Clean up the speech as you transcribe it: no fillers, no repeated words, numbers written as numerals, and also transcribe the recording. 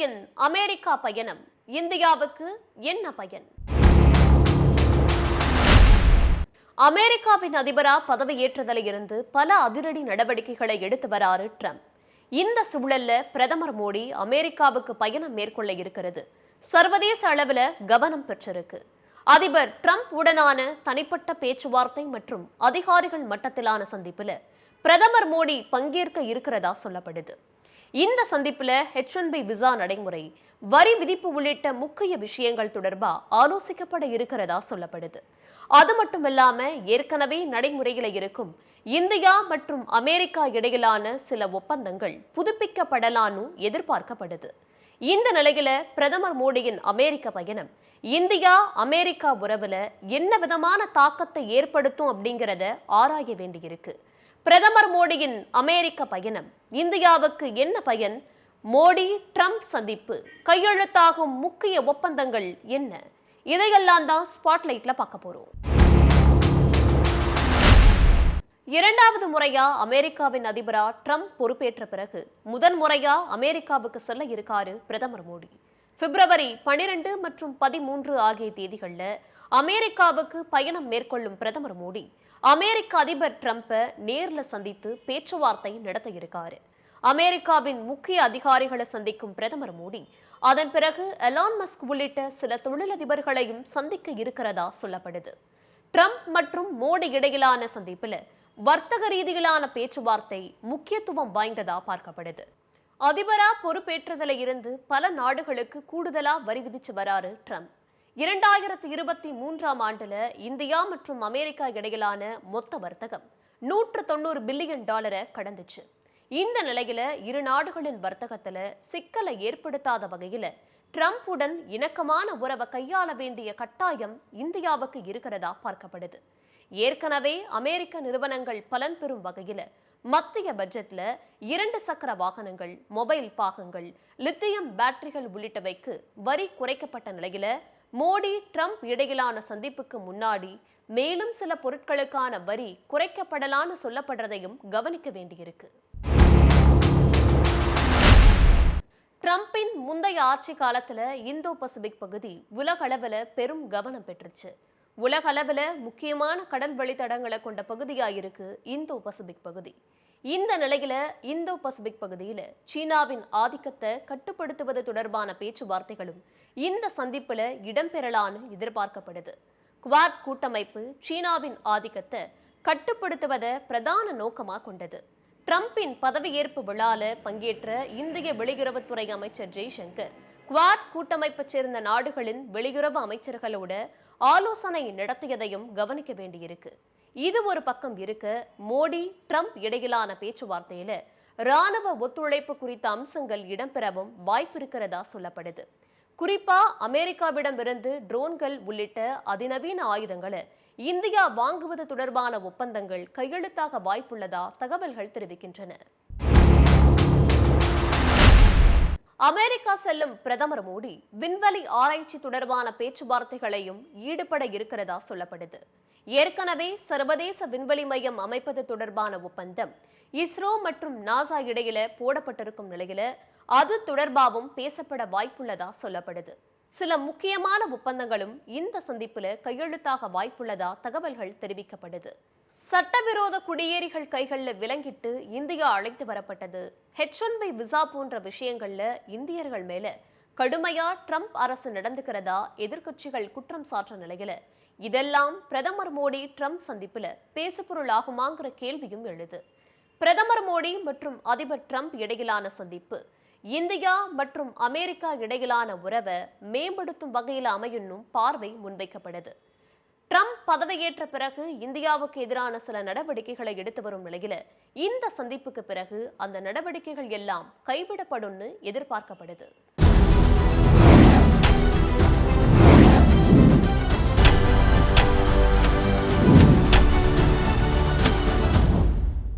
மோடியின் அமெரிக்கா பயணம் இந்தியாவுக்கு என்ன பயன்? அமெரிக்காவின் அதிபரா பதவியேற்றதில் இருந்து பல அதிரடி நடவடிக்கைகளை எடுத்து வராரு ட்ரம்ப். இந்த சூழல்ல பிரதமர் மோடி அமெரிக்காவுக்கு பயணம் மேற்கொள்ள இருக்கிறது சர்வதேச அளவில் கவனம் பெற்றிருக்கு. அதிபர் ட்ரம்ப் உடனான தனிப்பட்ட பேச்சுவார்த்தை மற்றும் அதிகாரிகள் மட்டத்திலான சந்திப்புல பிரதமர் மோடி பங்கேற்க இருக்கிறதா சொல்லப்படுது. இந்த சந்திப்புல H1B விசா நடைமுறை, வரி விதிப்பு உள்ளிட்ட முக்கிய விஷயங்கள் தொடர்பா ஆலோசிக்கப்பட இருக்கிறதா சொல்லப்படுது. அது மட்டுமில்லாம ஏற்கனவே நடைமுறையில இருக்கும் இந்தியா மற்றும் அமெரிக்கா இடையிலான சில ஒப்பந்தங்கள் புதுப்பிக்கப்படலான்னு எதிர்பார்க்கப்படுது. இந்த நிலையில பிரதமர் மோடியின் அமெரிக்க பயணம் இந்தியா அமெரிக்கா உறவுல என்ன விதமான தாக்கத்தை ஏற்படுத்தும் அப்படிங்கிறத ஆராய வேண்டியிருக்கு. பிரதமர் மோடியின் அமெரிக்க பயணம் இந்தியாவுக்கு என்ன பயன்? மோடி ட்ரம்ப் சந்திப்பு, கையெழுத்தாகும் முக்கிய ஒப்பந்தங்கள் என்ன? இதையெல்லாம் தான் ஸ்பாட்லைட்ல பார்க்க போறோம். இரண்டாவது முறையா அமெரிக்காவின் அதிபரா ட்ரம்ப் பொறுப்பேற்ற பிறகு முதன் முறையா அமெரிக்காவுக்கு செல்ல இருக்காரு பிரதமர் மோடி. பிப்ரவரி 12 மற்றும் 13 ஆகிய தேதிகள்ல அமெரிக்காவுக்கு பயணம் மேற்கொள்ளும் பிரதமர் மோடி அமெரிக்க அதிபர் ட்ரம்பை நேர்ல சந்தித்து பேச்சுவார்த்தை நடத்த இருக்காரு. அமெரிக்காவின் முக்கிய அதிகாரிகளை சந்திக்கும் பிரதமர் மோடி அதன் பிறகு எலான் மஸ்க் உள்ளிட்ட சில தொழிலதிபர்களையும் சந்திக்க இருக்கிறதா சொல்லப்படுது. ட்ரம்ப் மற்றும் மோடி இடையிலான சந்திப்புல வர்த்தக ரீதியிலான பேச்சுவார்த்தை முக்கியத்துவம் வாய்ந்ததா பார்க்கப்படுது. அதிபரா பொறுப்பேற்றதில் இருந்து பல நாடுகளுக்கு கூடுதலா வரி விதிச்சு வராரு ட்ரம்ப். 2023ஆம் ஆண்டுல இந்தியா மற்றும் அமெரிக்கா இடையிலான மொத்த வர்த்தகம் $190 பில்லியன் கடந்துச்சு. இந்த நிலையில இரு நாடுகளின் வர்த்தகத்துல சிக்கலை ஏற்படுத்தாத வகையில ட்ரம்புடன் இணக்கமான உறவை கையாள வேண்டிய கட்டாயம் இந்தியாவுக்கு இருக்கிறதா பார்க்கப்படுது. ஏற்கனவே அமெரிக்க நிறுவனங்கள் பலன் பெறும் வகையில மத்திய பட்ஜெட்ல 2 சக்கர வாகனங்கள், மொபைல் பாகங்கள், லித்தியம் பேட்டரிகள் உள்ளிட்டவைக்கு வரி குறைக்கப்பட்ட நிலையில மோடி ட்ரம்ப் இடையிலான சந்திப்புக்கு முன்னாடி மேலும் சில பொருட்களுக்கான வரி குறைக்கப்படலான்னு சொல்லப்படுறதையும் கவனிக்க வேண்டியிருக்கு. ட்ரம்பின் முந்தைய ஆட்சி காலத்துல இந்தோ பசிபிக் பகுதி உலக அளவுல பெரும் கவனம் பெற்றுச்சு. உலக அளவுல முக்கியமான கடல் வழித்தடங்களை கொண்ட பகுதியாயிருக்கு இந்தோ பசிபிக் பகுதி. இந்த நிலையில இந்தோ பசிபிக் பகுதியில சீனாவின் ஆதிக்கத்தை கட்டுப்படுத்துவது தொடர்பான பேச்சுவார்த்தைகளும் இந்த சந்திப்புல இடம்பெறலான்னு எதிர்பார்க்கப்படுது. குவாட் கூட்டமைப்பு சீனாவின் ஆதிக்கத்தை கட்டுப்படுத்துவதை பிரதான நோக்கமா கொண்டது. ட்ரம்பின் பதவியேற்பு விழால பங்கேற்ற இந்திய வெளியுறவுத்துறை அமைச்சர் ஜெய்சங்கர் குவாட் கூட்டமைப்பை சேர்ந்த நாடுகளின் வெளியுறவு அமைச்சர்களோட ஆலோசனை நடத்தியதையும் கவனிக்க வேண்டியிருக்கு. இது ஒரு பக்கம் இருக்க, மோடி ட்ரம்ப் இடையிலான பேச்சுவார்த்தையில ராணுவ ஒத்துழைப்பு குறித்த அம்சங்கள் இடம்பெறவும் வாய்ப்பு இருக்கிறதா சொல்லப்படுது. குறிப்பா அமெரிக்காவிடமிருந்து ட்ரோன்கள் உள்ளிட்ட அதிநவீன ஆயுதங்களை இந்தியா வாங்குவது தொடர்பான ஒப்பந்தங்கள் கையெழுத்தாக வாய்ப்புள்ளதா தகவல்கள் தெரிவிக்கின்றன. அமெரிக்கா செல்லும் பிரதமர் மோடி விண்வெளி ஆராய்ச்சி தொடர்பான பேச்சுவார்த்தைகளையும் ஈடுபட இருக்கிறதா சொல்லப்படுது. ஏற்கனவே சர்வதேச விண்வெளி மையம் அமைப்பது தொடர்பான ஒப்பந்தம் இஸ்ரோ மற்றும் நாசா இடையில போடப்பட்டிருக்கும் நிலையில அது தொடர்பாகவும் பேசப்பட வாய்ப்புள்ளதா சொல்லப்படுது. சில முக்கியமான ஒப்பந்தங்களும் இந்த சந்திப்புல கையெழுத்தாக வாய்ப்புள்ளதா தகவல்கள் தெரிவிக்கப்படுது. சட்டவிரோத குடியேறிகள் கைகள்ல விலங்கிட்டு இந்தியா அழைத்து வரப்பட்டது, H1B விசா போன்ற விஷயங்கள்ல இந்தியர்கள் மேல கடுமையா ட்ரம்ப் அரசு நடந்துக்கிறதா எதிர்க்கட்சிகள் குற்றம் சாற்ற நிலையில இதெல்லாம் பிரதமர் மோடி ட்ரம்ப் சந்திப்புல பேசுபொருளாகுமாங்கிற கேள்வியும் எழுது. பிரதமர் மோடி மற்றும் அதிபர் ட்ரம்ப் இடையிலான சந்திப்பு இந்தியா மற்றும் அமெரிக்கா இடையிலான உறவை மேம்படுத்தும் வகையில் அமையும் பார்வை முன்வைக்கப்படுது. ட்ரம்ப் பதவியேற்ற பிறகு இந்தியாவுக்கு எதிரான சில நடவடிக்கைகளை எடுத்து வரும் நிலையில இந்த சந்திப்புக்கு பிறகு அந்த நடவடிக்கைகள் எல்லாம் கைவிடப்படும்னு எதிர்பார்க்கப்படுது.